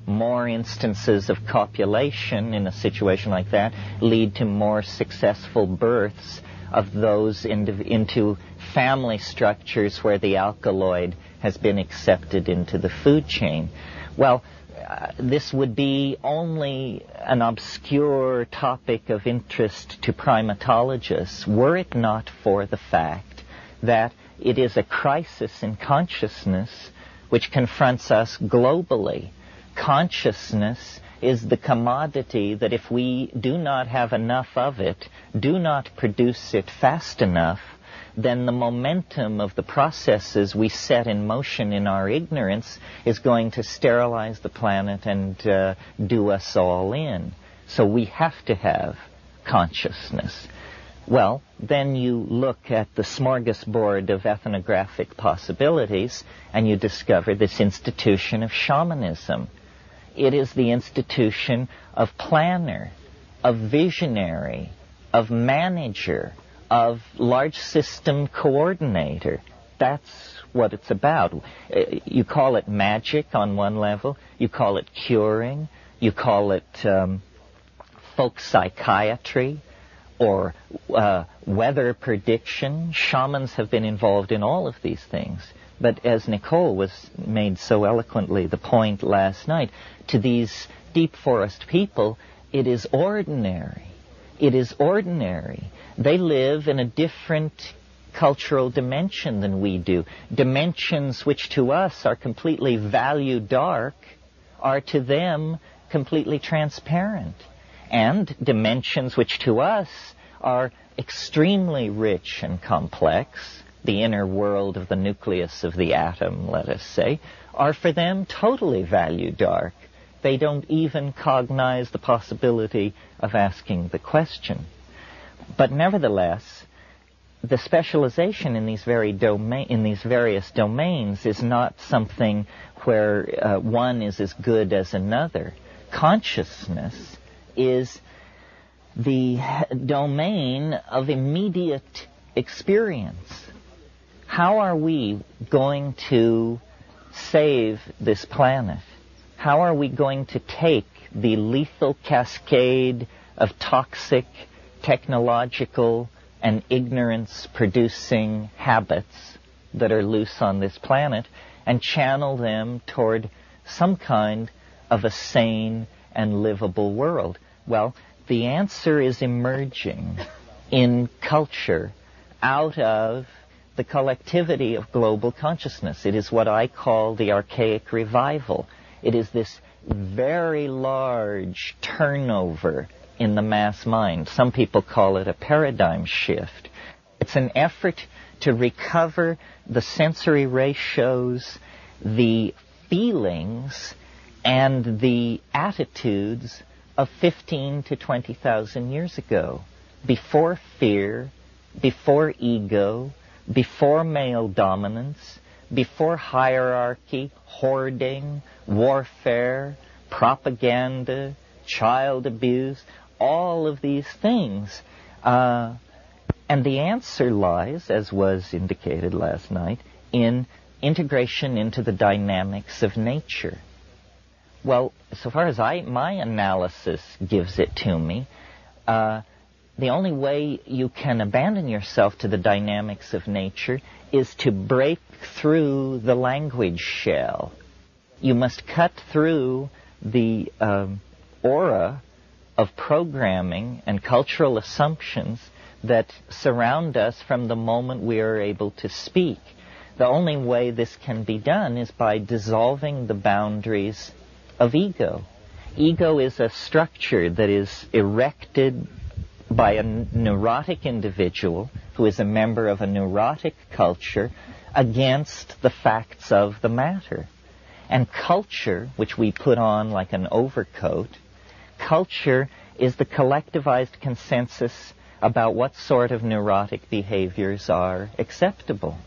more instances of copulation in a situation like that lead to more successful births of those into family structures where the alkaloid has been accepted into the food chain. Well, this would be only an obscure topic of interest to primatologists were it not for the fact that it is a crisis in consciousness which confronts us globally. Consciousness is the commodity that if we do not have enough of it, do not produce it fast enough, then the momentum of the processes we set in motion in our ignorance is going to sterilize the planet and do us all in. So we have to have consciousness. Well, then you look at the smorgasbord of ethnographic possibilities and you discover this institution of shamanism. It is the institution of planner, of visionary, of manager, of large system coordinator. That's what it's about. You call it magic on one level, you call it curing, you call it folk psychiatry, or weather prediction. Shamans have been involved in all of these things. But as Nicole made so eloquently the point last night, to these deep forest people, it is ordinary. It is ordinary. They live in a different cultural dimension than we do. Dimensions which to us are completely value dark are to them completely transparent. And dimensions which to us are extremely rich and complex, the inner world of the nucleus of the atom, let us say, are for them totally value dark. They don't even cognize the possibility of asking the question. But nevertheless, the specialization in these various domains is not something where one is as good as another. Consciousness is the domain of immediate experience. How are we going to save this planet? How are we going to take the lethal cascade of toxic, technological, and ignorance-producing habits that are loose on this planet and channel them toward some kind of a sane and livable world? Well, the answer is emerging in culture out of the collectivity of global consciousness. It is what I call the archaic revival. It is this very large turnover in the mass mind. Some people call it a paradigm shift. It's an effort to recover the sensory ratios, the feelings, and the attitudes of 15 to 20,000 years ago, before fear, before ego, before male dominance, before hierarchy, hoarding, warfare, propaganda, child abuse, all of these things. And the answer lies, as was indicated last night, in integration into the dynamics of nature. Well, so far as my analysis gives it to me, the only way you can abandon yourself to the dynamics of nature is to break through the language shell. You must cut through the aura of programming and cultural assumptions that surround us from the moment we are able to speak. The only way this can be done is by dissolving the boundaries of ego. Ego is a structure that is erected by a neurotic individual who is a member of a neurotic culture against the facts of the matter. And culture, which we put on like an overcoat, culture is the collectivized consensus about what sort of neurotic behaviors are acceptable.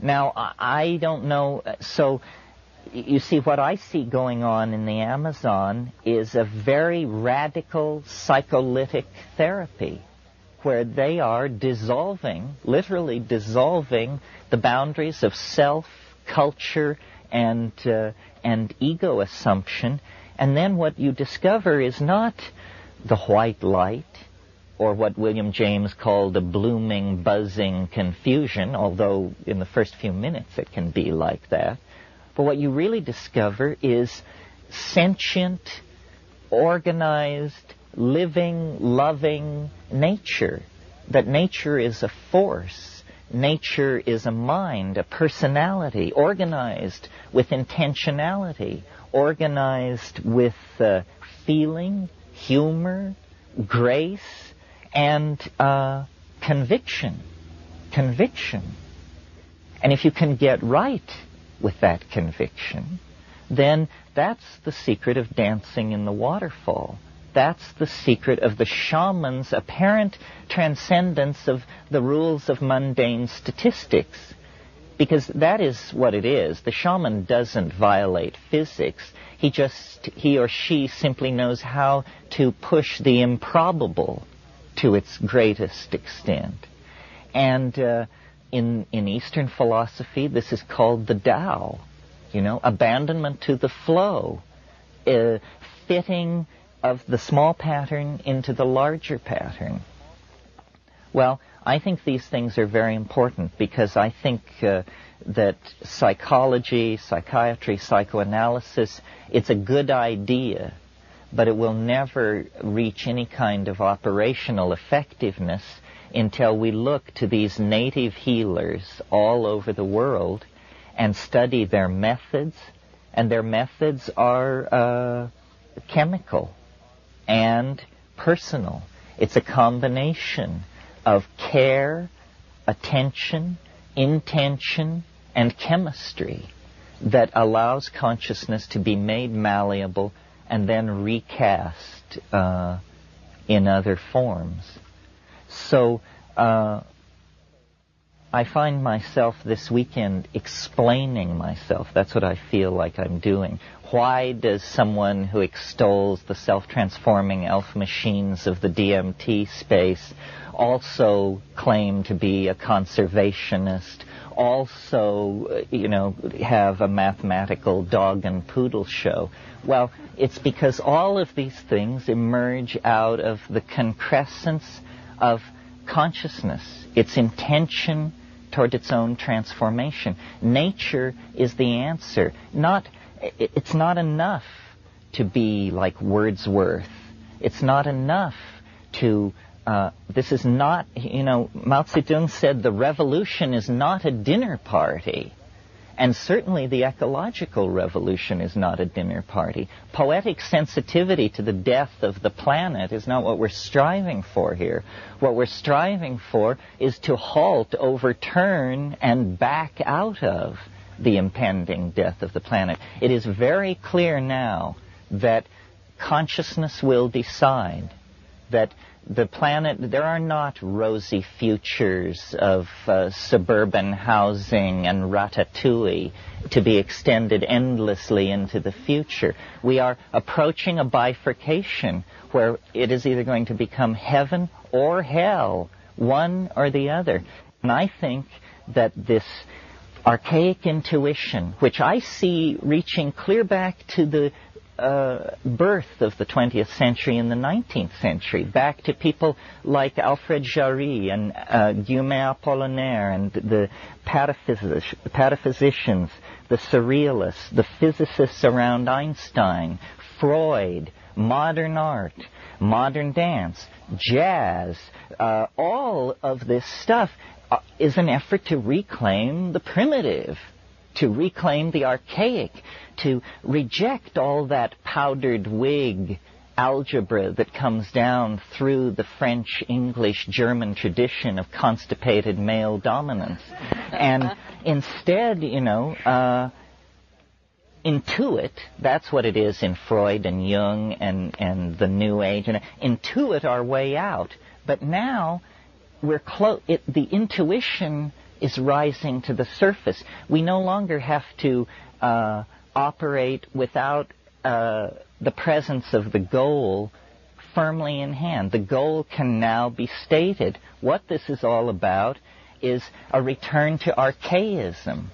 Now, I don't know, so you see, what I see going on in the Amazon is a very radical psycholytic therapy where they are dissolving, literally dissolving the boundaries of self, culture, and ego assumption. And then what you discover is not the white light, or what William James called a blooming, buzzing confusion, although in the first few minutes it can be like that. But what you really discover is sentient, organized, living, loving nature. That nature is a force. Nature is a mind, a personality, organized with intentionality, organized with feeling, humor, grace, and conviction. Conviction. And if you can get right with that conviction, then that's the secret of dancing in the waterfall. That's the secret of the shaman's apparent transcendence of the rules of mundane statistics. Because that is what it is. The shaman doesn't violate physics. He or she simply knows how to push the improbable to its greatest extent. And in Eastern philosophy, this is called the Tao. Abandonment to the flow, fitting of the small pattern into the larger pattern. Well, I think these things are very important because I think that psychology, psychiatry, psychoanalysis, it's a good idea, but it will never reach any kind of operational effectiveness until we look to these native healers all over the world and study their methods, and their methods are chemical and personal. It's a combination of care, attention, intention, and chemistry that allows consciousness to be made malleable and then recast in other forms. So I find myself this weekend explaining myself. That's what I feel like I'm doing. Why does someone who extols the self-transforming elf machines of the DMT space also claim to be a conservationist, also, have a mathematical dog and poodle show? Well, it's because all of these things emerge out of the concrescence of consciousness, its intention toward its own transformation. Nature is the answer. It's not enough to be like Wordsworth. It's not enough to, this is not, Mao Zedong said the revolution is not a dinner party. And certainly the ecological revolution is not a dinner party. Poetic sensitivity to the death of the planet is not what we're striving for here. What we're striving for is to halt, overturn, and back out of the impending death of the planet. It is very clear now that consciousness will decide that the planet, there are not rosy futures of suburban housing and ratatouille to be extended endlessly into the future. We are approaching a bifurcation where it is either going to become heaven or hell, one or the other. And I think that this archaic intuition, which I see reaching clear back to the birth of the 20th century and the 19th century, back to people like Alfred Jarry and Guillaume Apollinaire and the pataphysicians, the surrealists, the physicists around Einstein, Freud, modern art, modern dance, jazz, all of this stuff is an effort to reclaim the primitive, to reclaim the archaic, to reject all that powdered wig algebra that comes down through the French, English, German tradition of constipated male dominance. And instead, intuit, that's what it is in Freud and Jung and the New Age, and intuit our way out. But now we're the intuition is rising to the surface. We no longer have to operate without the presence of the goal firmly in hand. The goal can now be stated. What this is all about is a return to archaism.